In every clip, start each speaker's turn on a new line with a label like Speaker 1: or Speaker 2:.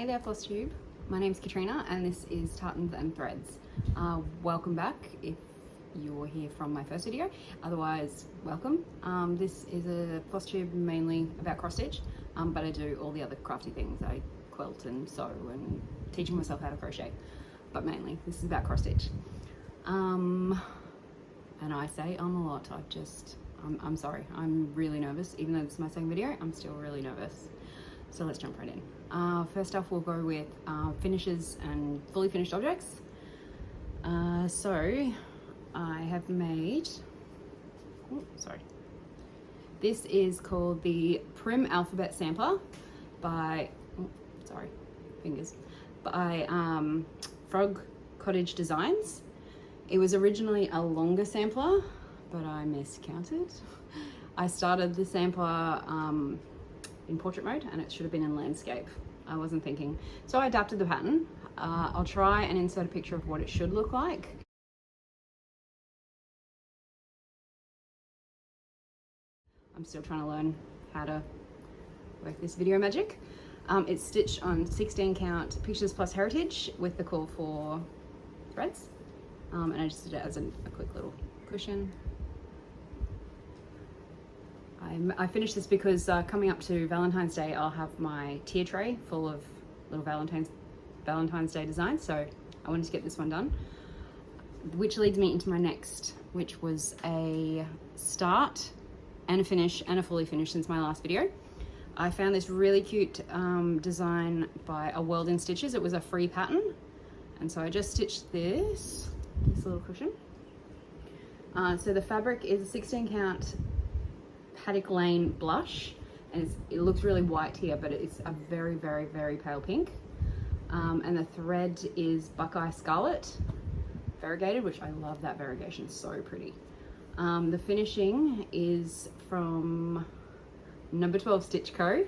Speaker 1: Hey there, Flosstube. My name's Katrina and this is Tartans and Threads. Welcome back if you're here from my first video. Otherwise, welcome. This is a Flosstube mainly about cross stitch, but I do all the other crafty things. I quilt and sew and teaching myself how to crochet, but mainly this is about cross stitch. And I say a lot. I'm sorry. I'm really nervous. Even though this is my second video, I'm still really nervous. So let's jump right in. First off, we'll go with finishes and fully finished objects. So I have made, this is called the Prim Alphabet Sampler by, by Frog Cottage Designs. It was originally a longer sampler, but I miscounted. I started the sampler in portrait mode and it should have been in landscape. I wasn't thinking. So I adapted the pattern. I'll try and insert a picture of what it should look like. I'm still trying to learn how to work this video magic. It's stitched on 16 count Pictures Plus Heritage with the call for threads. And I just did it as a quick little cushion. I finished this because coming up to Valentine's Day, I'll have my tier tray full of little Valentine's Day designs. So I wanted to get this one done, which leads me into my next, which was a start and a finish and a fully finish since my last video. I found this really cute design by A World in Stitches. It was a free pattern. And so I just stitched this little cushion. So the fabric is a 16 count Paddock Lane blush, and it looks really white here, but it's a very, very, very pale pink. And the thread is Buckeye Scarlet variegated, which I love that variegation, so pretty. The finishing is from number 12 Stitch Co.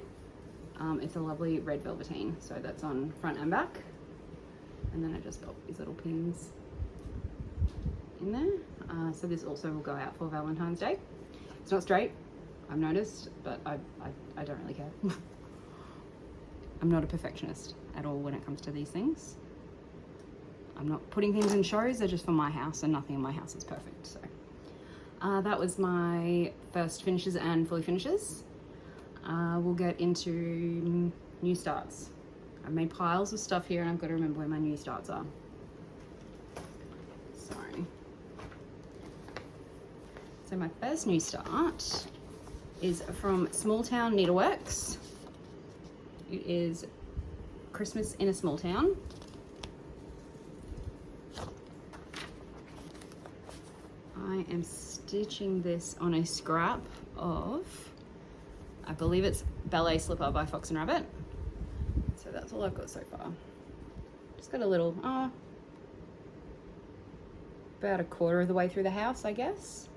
Speaker 1: It's a lovely red velveteen, so that's on front and back. And then I just pop these little pins in there. So this also will go out for Valentine's Day. It's not straight, I've noticed, but I don't really care. I'm not a perfectionist at all when it comes to these things. I'm not putting things in shows, they're just for my house, and nothing in my house is perfect. So that was my first finishes and fully finishes. We'll get into new starts. I've made piles of stuff here and I've got to remember where my new starts are. Sorry. So my first new start is from Small Town Needleworks. It is Christmas in a Small Town. I am stitching this on a scrap of, I believe it's Ballet Slipper by Fox and Rabbit. So that's all I've got so far. Just got a little, about a quarter of the way through the house, I guess.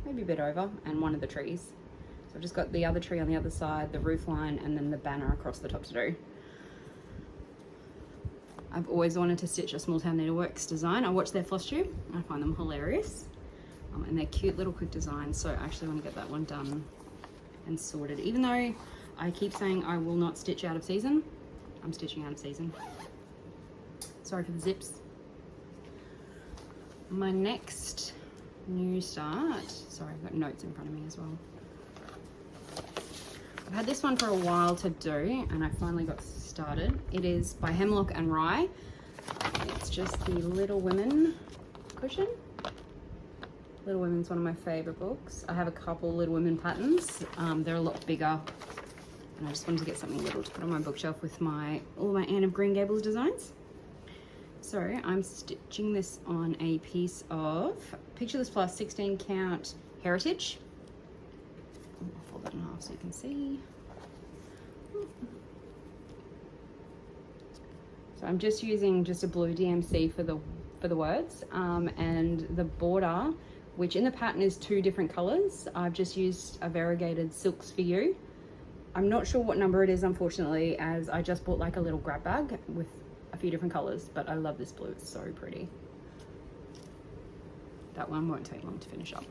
Speaker 1: Maybe a bit over, and one of the trees. So I've just got the other tree on the other side, the roof line, and then the banner across the top to do. I've always wanted to stitch a Small Town Needleworks design. I watch their Flosstube, I find them hilarious. And they're cute little quick designs, so I actually want to get that one done and sorted. Even though I keep saying I will not stitch out of season, I'm stitching out of season. Sorry for the zips. My next new start, sorry, I've got notes in front of me as well. I've had this one for a while to do and I finally got started. It is by Hemlock and Rye. It's just the Little Women cushion. Little Women's one of my favorite books. I have a couple Little Women patterns. They're a lot bigger and I just wanted to get something little to put on my bookshelf with all my Anne of Green Gables designs. So I'm stitching this on a piece of Pictures Plus 16 count Heritage. I'll fold that in half so you can see. So I'm just using just a blue DMC for the words, and the border, which in the pattern is 2 different colors. I've just used a variegated Silks for You. I'm not sure what number it is, unfortunately, as I just bought like a little grab bag with a few different colors, but I love this blue, it's so pretty. That one won't take long to finish up.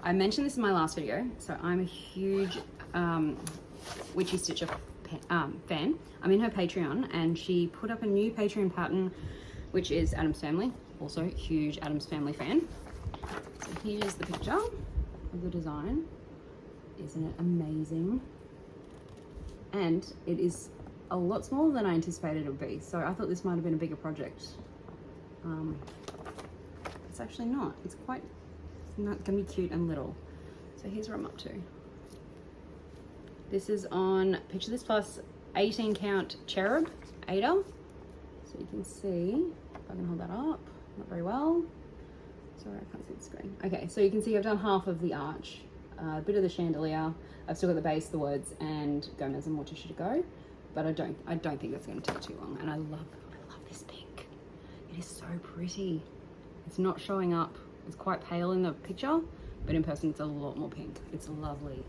Speaker 1: I mentioned this in my last video, so I'm a huge Witchy Stitcher fan. I'm in her Patreon, and she put up a new Patreon pattern, which is Adam's Family. Also, huge Adam's Family fan. So here's the picture of the design. Isn't it amazing? And it is a lot smaller than I anticipated it would be. So I thought this might have been a bigger project. It's actually not. It's not gonna be cute and little. So here's where I'm up to. This is on Picture This Plus 18 count cherub Ada. So you can see, if I can hold that up, not very well. Sorry, I can't see the screen. Okay, so you can see I've done half of the arch, a bit of the chandelier. I've still got the base, the words, and Gomez and Morticia to go. But I don't think that's going to take too long. And I love this pink. It is so pretty. It's not showing up. It's quite pale in the picture, but in person it's a lot more pink. It's lovely.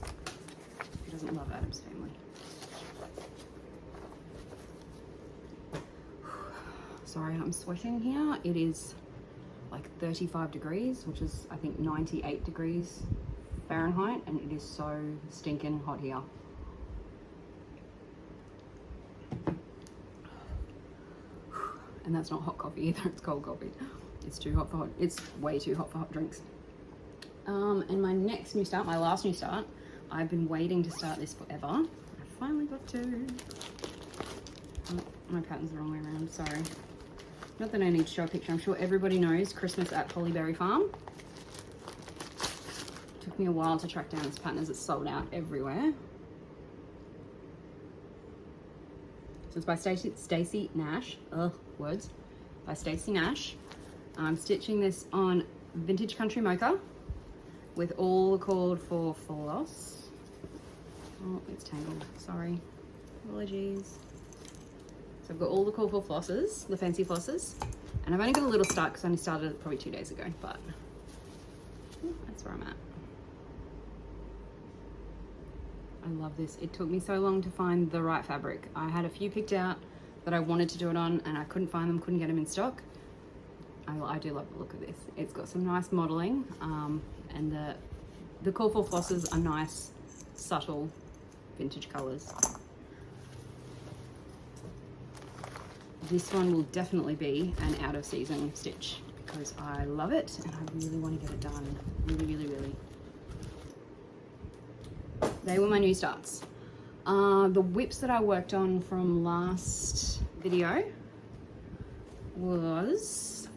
Speaker 1: Who doesn't love Adam's Family? Sorry, I'm sweating here. It is like 35 degrees, which is I think 98 degrees Fahrenheit, and it is so stinking hot here. And that's not hot coffee either, it's cold coffee. It's too hot for hot, it's way too hot for hot drinks. And my next new start, my last new start, I've been waiting to start this forever. I finally got to. Oh, my pattern's the wrong way around, sorry. Not that I need to show a picture, I'm sure everybody knows Christmas at Hollyberry Farm. Took me a while to track down this pattern as it's sold out everywhere. So it's by Stacey Nash. Ugh, words. By Stacey Nash. I'm stitching this on Vintage Country Mocha with all the cord for floss. Oh, it's tangled. Sorry. Apologies. So I've got all the cord for flosses, the fancy flosses, and I've only got a little start because I only started it probably 2 days ago, but that's where I'm at. I love this. It took me so long to find the right fabric. I had a few picked out that I wanted to do it on, and I couldn't find them, couldn't get them in stock. I do love the look of this. It's got some nice modeling, and the core for flosses are nice, subtle, vintage colors. This one will definitely be an out of season stitch because I love it and I really want to get it done. Really, really, really. They were my new starts. The whips that I worked on from last video was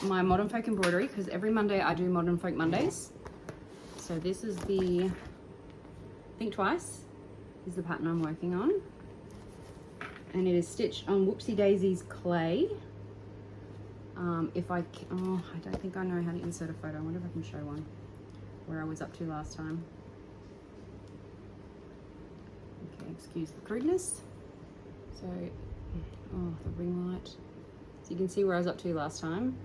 Speaker 1: my Modern Folk embroidery, because every Monday I do Modern Folk Mondays. So this is the Think Twice is the pattern I'm working on, and it is stitched on Whoopsie Daisy's clay. I don't think I know how to insert a photo. I wonder if I can show one where I was up to last time. Okay, excuse the crudeness. So, oh, the ring light. So you can see where I was up to last time.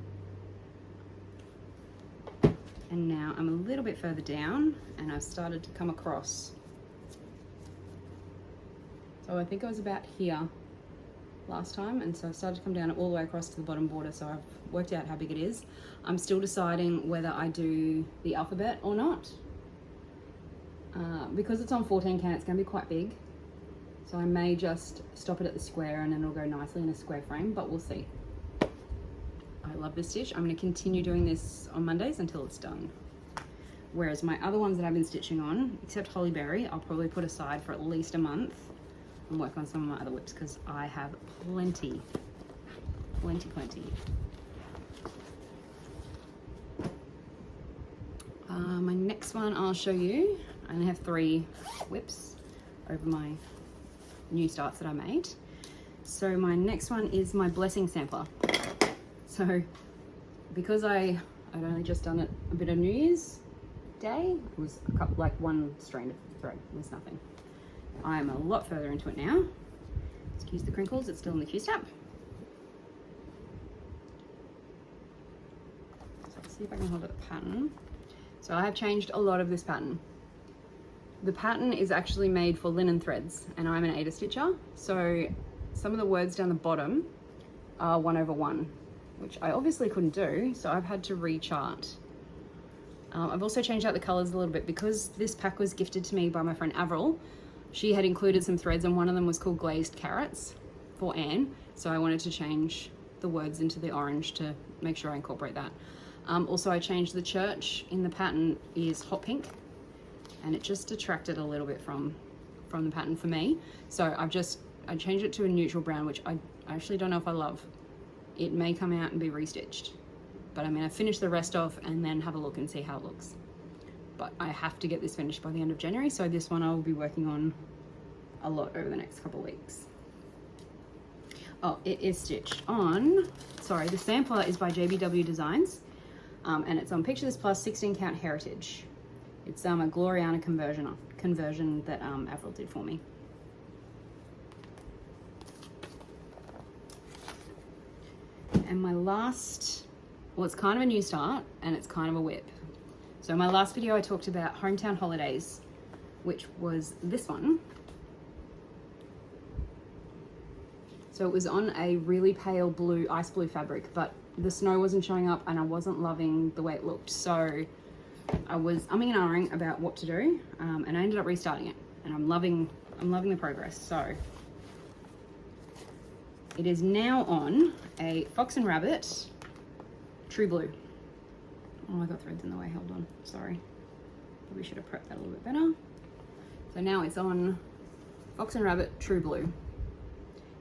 Speaker 1: And now I'm a little bit further down and I've started to come across. So I think I was about here last time, and so I've started to come down all the way across to the bottom border, so I've worked out how big it is. I'm still deciding whether I do the alphabet or not. Because it's on 14 count, it's going to be quite big. So I may just stop it at the square and then it'll go nicely in a square frame, but we'll see. I love this stitch. I'm going to continue doing this on Mondays until it's done. Whereas my other ones that I've been stitching on, except Hollyberry, I'll probably put aside for at least a month and work on some of my other whips because I have plenty. My next one I'll show you. I only have 3 whips over my new starts that I made. So my next one is my blessing sampler. So because I'd only just done it a bit of New Year's Day, it was a couple, like one strand of thread, it was nothing. I'm a lot further into it now. Excuse the crinkles, it's still in the Q-snap. So let's see if I can hold up the pattern. So I have changed a lot of this pattern. The pattern is actually made for linen threads, and I'm an Ada stitcher, so some of the words down the bottom are 1/1, which I obviously couldn't do, so I've had to rechart. I've also changed out the colors a little bit because this pack was gifted to me by my friend Avril. She had included some threads and one of them was called Glazed Carrots for Anne. So I wanted to change the words into the orange to make sure I incorporate that. Also I changed the church in the pattern is hot pink and it just detracted a little bit from the pattern for me. So I changed it to a neutral brown, which I actually don't know if I love. It may come out and be restitched, but I'm gonna finish the rest off and then have a look and see how it looks. But I have to get this finished by the end of January, so this one I will be working on a lot over the next couple of weeks. Oh, it is stitched on, sorry, the sampler is by JBW Designs, and it's on Picture This Plus 16 count heritage. It's a Gloriana conversion that Avril did for me. And my last, well, it's kind of a new start and it's kind of a WIP. So in my last video I talked about Hometown Holidays, which was this one. So it was on a really pale blue, ice blue fabric, but the snow wasn't showing up and I wasn't loving the way it looked. So I was umming and ahhing about what to do, and I ended up restarting it, and I'm loving the progress. So it is now on a Fox and Rabbit True Blue. Oh, I got threads in the way, hold on, sorry. Probably should have prepped that a little bit better. So now it's on Fox and Rabbit True Blue.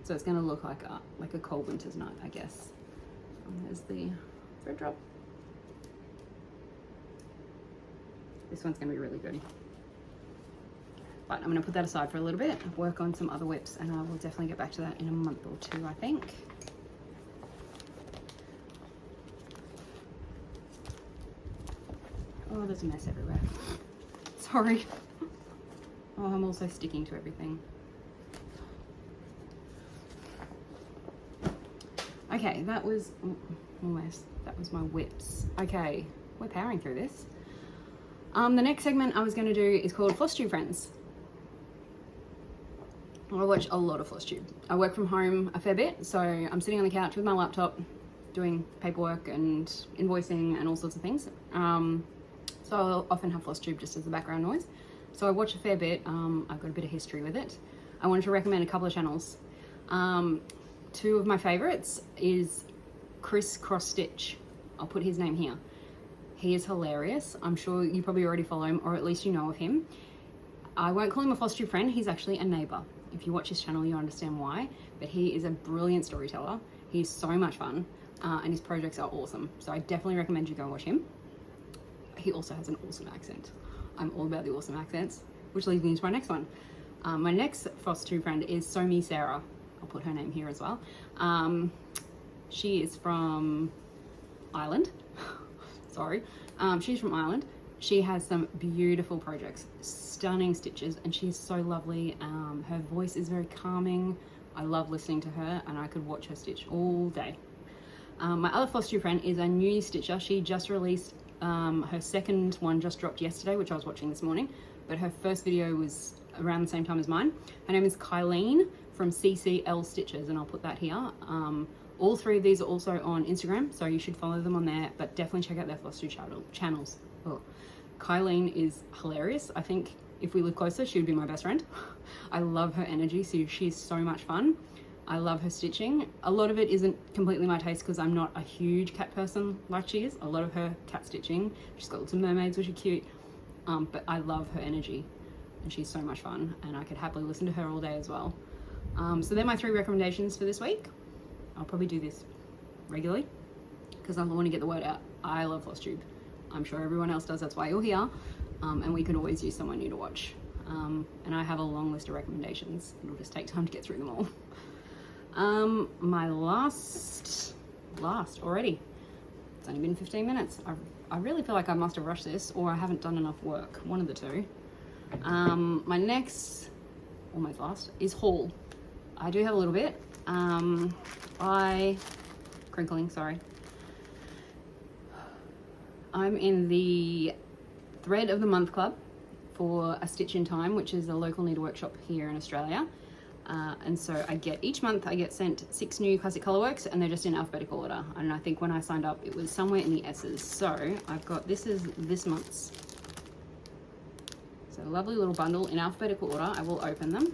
Speaker 1: So it's gonna look like a cold winter's night, I guess. And there's the thread drop. This one's gonna be really good. But I'm gonna put that aside for a little bit, work on some other WIPs, and I will definitely get back to that in a month or two, I think. Oh, there's a mess everywhere. Sorry. Oh, I'm also sticking to everything. Okay, that was almost, that was my WIPs. Okay, we're powering through this. The next segment I was going to do is called Flosstube Friends. I watch a lot of Flosstube. I work from home a fair bit, so I'm sitting on the couch with my laptop doing paperwork and invoicing and all sorts of things. So I'll often have Flosstube just as the background noise. So I watch a fair bit. I've got a bit of history with it. I wanted to recommend a couple of channels. Two of my favorites is Chris Cross Stitch. I'll put his name here. He is hilarious. I'm sure you probably already follow him, or at least you know of him. I won't call him a Flosstube friend. He's actually a neighbor. If you watch his channel, you understand why. But he is a brilliant storyteller. He's so much fun, and his projects are awesome. So I definitely recommend you go watch him. He also has an awesome accent. I'm all about the awesome accents, which leads me into my next one. My next Flosstube friend is So Sarah. I'll put her name here as well. She is from Ireland. Sorry. She's from Ireland. She has some beautiful projects, stunning stitches, and she's so lovely. Her voice is very calming. I love listening to her, and I could watch her stitch all day. My other Flosstube friend is a new stitcher. She just released her second one, just dropped yesterday, which I was watching this morning, but her first video was around the same time as mine. Her name is Kylene from CCL Stitches, and I'll put that here. All three of these are also on Instagram, so you should follow them on there, but definitely check out their Flosstube channels. Oh. Kylene is hilarious. I think if we live closer, she would be my best friend. I love her energy, so she's so much fun. I love her stitching. A lot of it isn't completely my taste because I'm not a huge cat person like she is. A lot of her cat stitching, she's got lots of mermaids, which are cute, but I love her energy, and she's so much fun, and I could happily listen to her all day as well. So they're my three recommendations for this week. I'll probably do this regularly because I want to get the word out. I love Flosstube. I'm sure everyone else does, that's why you're here. And we could always use someone new to watch. And I have a long list of recommendations. It'll just take time to get through them all. My last already. It's only been 15 minutes. I really feel like I must have rushed this, or I haven't done enough work. One of the two. My next, almost last, is haul. I do have a little bit. Crinkling, sorry. I'm in the Thread of the Month Club for A Stitch in Time, which is a local needle workshop here in Australia. And so I get, each month I get sent 6 new classic colorworks, and they're just in alphabetical order. And I think when I signed up, it was somewhere in the S's. So I've got, this is this month's. So a lovely little bundle in alphabetical order. I will open them.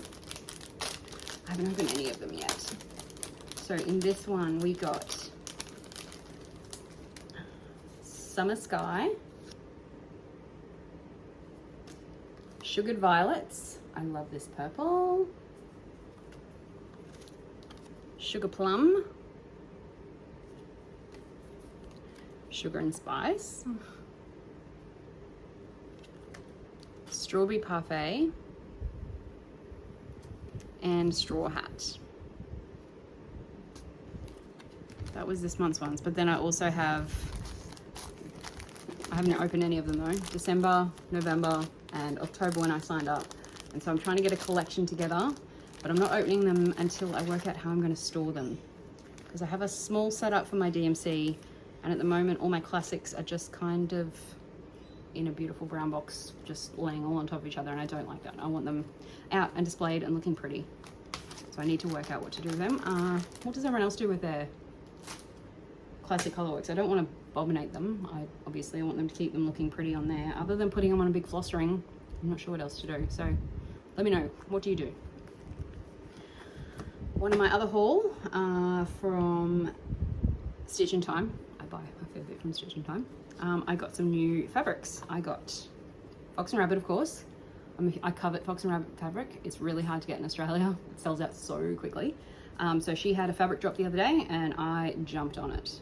Speaker 1: I haven't opened any of them yet. So in this one we got Summer Sky, Sugared Violets. I love this purple. Sugar Plum, Sugar and Spice, Strawberry Parfait, and Straw Hat. That was this month's ones, but then I also have, I haven't opened any of them though, December, November, and October when I signed up. And so I'm trying to get a collection together, but I'm not opening them until I work out how I'm going to store them. Because I have a small setup for my DMC, and at the moment all my classics are just kind of in a beautiful brown box, just laying all on top of each other, and I don't like that. I want them out and displayed and looking pretty. So I need to work out what to do with them. What does everyone else do with their classic colorworks? I don't want to abominate them. I want them to keep them looking pretty on there. Other than putting them on a big floss ring, I'm not sure what else to do. So let me know, what do you do? One of my other haul from Stitch in Time. I buy a fair bit from Stitch in Time. I got some new fabrics. I got Fox and Rabbit, of course. I covet Fox and Rabbit fabric. It's really hard to get in Australia. It sells out so quickly. So she had a fabric drop the other day and I jumped on it.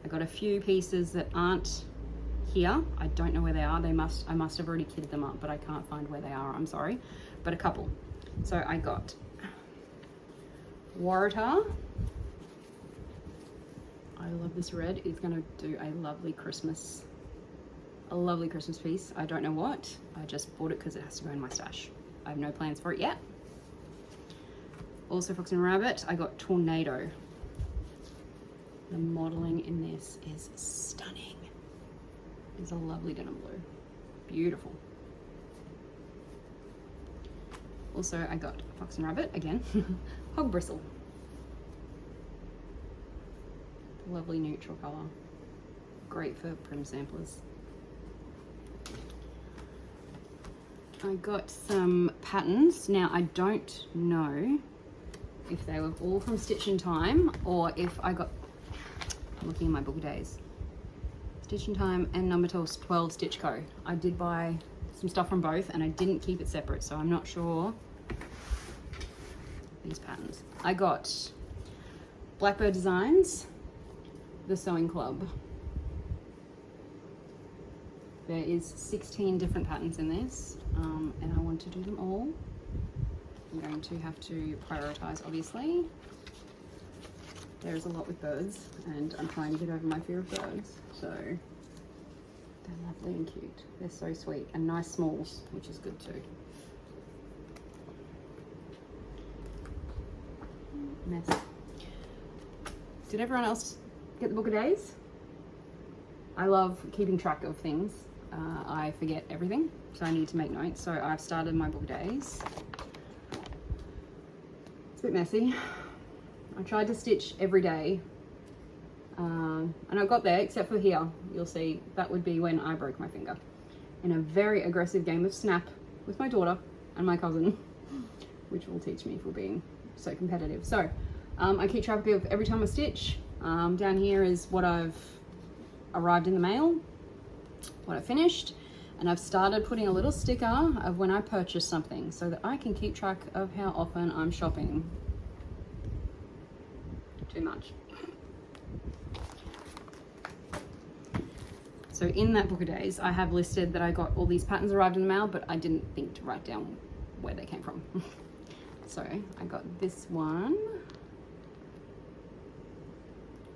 Speaker 1: I got a few pieces that aren't here. I don't know where they are. I must have already kitted them up, but I can't find where they are. I'm sorry. But a couple. So I got Waratah. I love this red. It's going to do a lovely Christmas piece. I don't know what. I just bought it because it has to go in my stash. I have no plans for it yet. Also Fox and Rabbit, I got Tornado. The modeling in this is stunning. It's a lovely denim blue. Beautiful. Also, I got Fox and Rabbit again. Hog Bristle. Lovely neutral color. Great for prim samplers. I got some patterns. Now, I don't know if they were all from Stitch in Time or if I got, I'm looking in my book days. Stitch in Time and number 12 Stitch Co. I did buy some stuff from both and I didn't keep it separate, so I'm not sure. These patterns. I got Blackbird Designs, the Sewing Club. There is 16 different patterns in this, and I want to do them all. I'm going to have to prioritize, obviously. There's a lot with birds, and I'm trying to get over my fear of birds, so they're lovely and cute. They're so sweet, and nice smalls, which is good too. Mess. Did everyone else get the book of days? I love keeping track of things. I forget everything, so I need to make notes. So I've started my book of days. It's a bit messy. I tried to stitch every day, and I got there, except for here. You'll see that would be when I broke my finger in a very aggressive game of Snap with my daughter and my cousin, which will teach me for being so competitive. So I keep track of every time I stitch. Down here is what I've arrived in the mail, what I finished, and I've started putting a little sticker of when I purchase something so that I can keep track of how often I'm shopping. Too much. So in that book of days, I have listed that I got all these patterns arrived in the mail, but I didn't think to write down where they came from. So I got this one.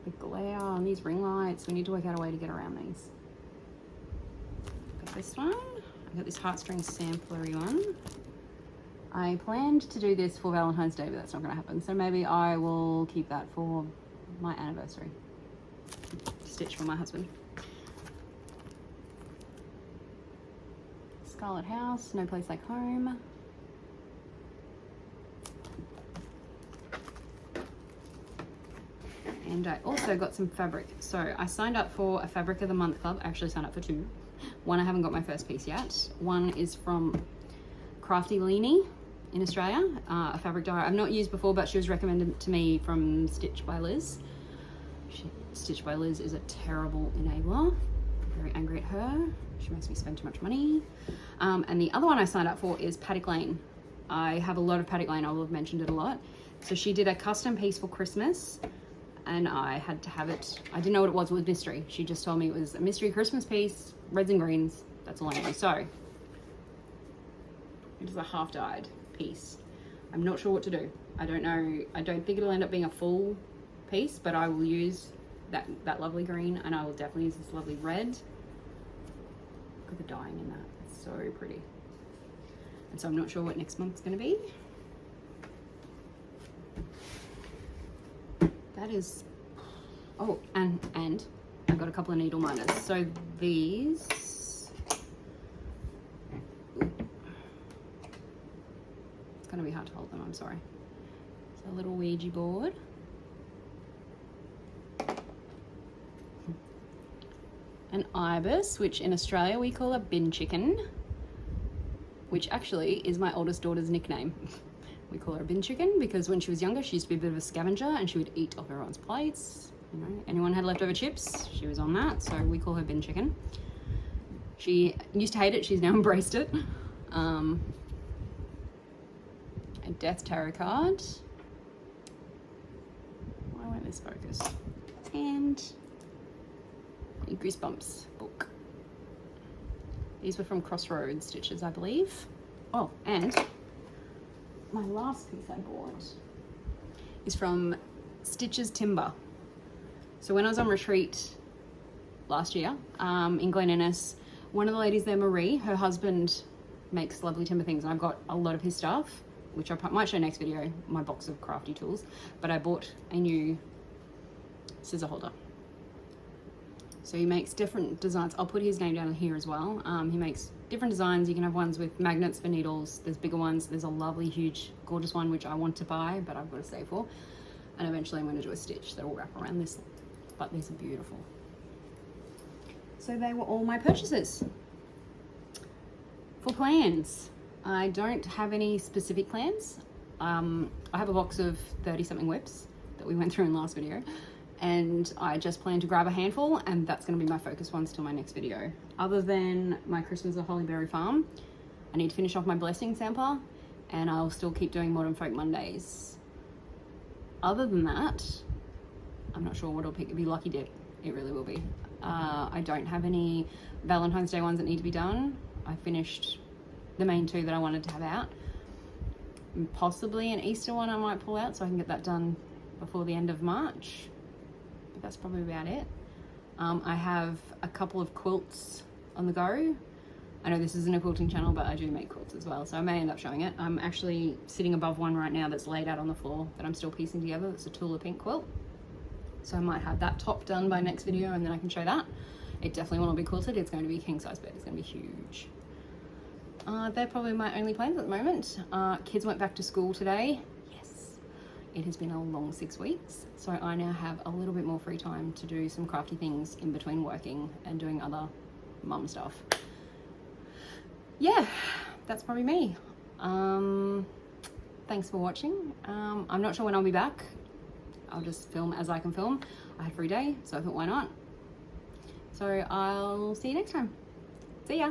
Speaker 1: The glare on these ring lights. We need to work out a way to get around these. Got this one. I got this heartstring samplery one. I planned to do this for Valentine's Day, but that's not going to happen. So maybe I will keep that for my anniversary. Stitch for my husband. Scarlet House, No Place Like Home. And I also got some fabric. So I signed up for a Fabric of the Month club. I actually signed up for 2. One, I haven't got my first piece yet. One is from Crafty Leanie in Australia, a fabric dye I've not used before, but she was recommended to me from Stitch by Liz. Stitch by Liz is a terrible enabler. I'm very angry at her. She makes me spend too much money. And the other one I signed up for is Paddock Lane. I have a lot of Paddock Lane. I will have mentioned it a lot. So she did a custom piece for Christmas, and I had to have it. I didn't know what it was mystery. She just told me it was a mystery Christmas piece, reds and greens. That's all I know. So it is a half dyed piece. I'm not sure what to do. I don't know. I don't think it'll end up being a full piece, but I will use that lovely green, and I will definitely use this lovely red. Look at the dyeing in that. It's so pretty. And so I'm not sure what next month's going to be. That is, oh, and I got a couple of needle minders. So these, it's going to be hard to hold them, I'm sorry. It's a little Ouija board. An ibis, which in Australia we call a bin chicken, which actually is my oldest daughter's nickname. We call her a bin chicken because when she was younger, she used to be a bit of a scavenger and she would eat off everyone's plates. You know, anyone had leftover chips, she was on that. So we call her bin chicken. She used to hate it. She's now embraced it. A death tarot card. Why won't this focus? And a Goosebumps book. These were from Crossroads Stitches, I believe. Oh, and my last piece I bought is from Stitches Timber. So when I was on retreat last year in Glen Innes, one of the ladies there, Marie, her husband makes lovely timber things, and I've got a lot of his stuff, which I might show next video, my box of crafty tools, but I bought a new scissor holder. So he makes different designs. I'll put his name down here as well. He makes different designs. You can have ones with magnets for needles. There's bigger ones. There's a lovely, huge, gorgeous one, which I want to buy, but I've got to save for. And eventually I'm going to do a stitch that'll wrap around this. But these are beautiful. So they were all my purchases. For plans, I don't have any specific plans. I have a box of 30-something WIPs that we went through in the last video. And I just plan to grab a handful, and that's going to be my focus ones till my next video. Other than my Christmas at Hollyberry Farm, I need to finish off my blessing sampler, and I'll still keep doing Modern Folk Mondays. Other than that, I'm not sure what I'll pick. It'll be Lucky Dip. It really will be. I don't have any Valentine's Day ones that need to be done. I finished the main 2 that I wanted to have out. And possibly an Easter one I might pull out so I can get that done before the end of March. That's probably about it. I have a couple of quilts on the go. I know this isn't a quilting channel, but I do make quilts as well, so I may end up showing it. I'm actually sitting above one right now that's laid out on the floor that I'm still piecing together. It's a Tula pink quilt. So I might have that top done by next video, and then I can show that. It definitely will not be quilted. It's going to be a king size bed. It's going to be huge. They're probably my only plans at the moment. Kids went back to school today. It has been a long 6 weeks, so I now have a little bit more free time to do some crafty things in between working and doing other mum stuff. Yeah, that's probably me. Thanks for watching. I'm not sure when I'll be back. I'll just film as I can film. I had a free day, so I thought, why not? So I'll see you next time. See ya.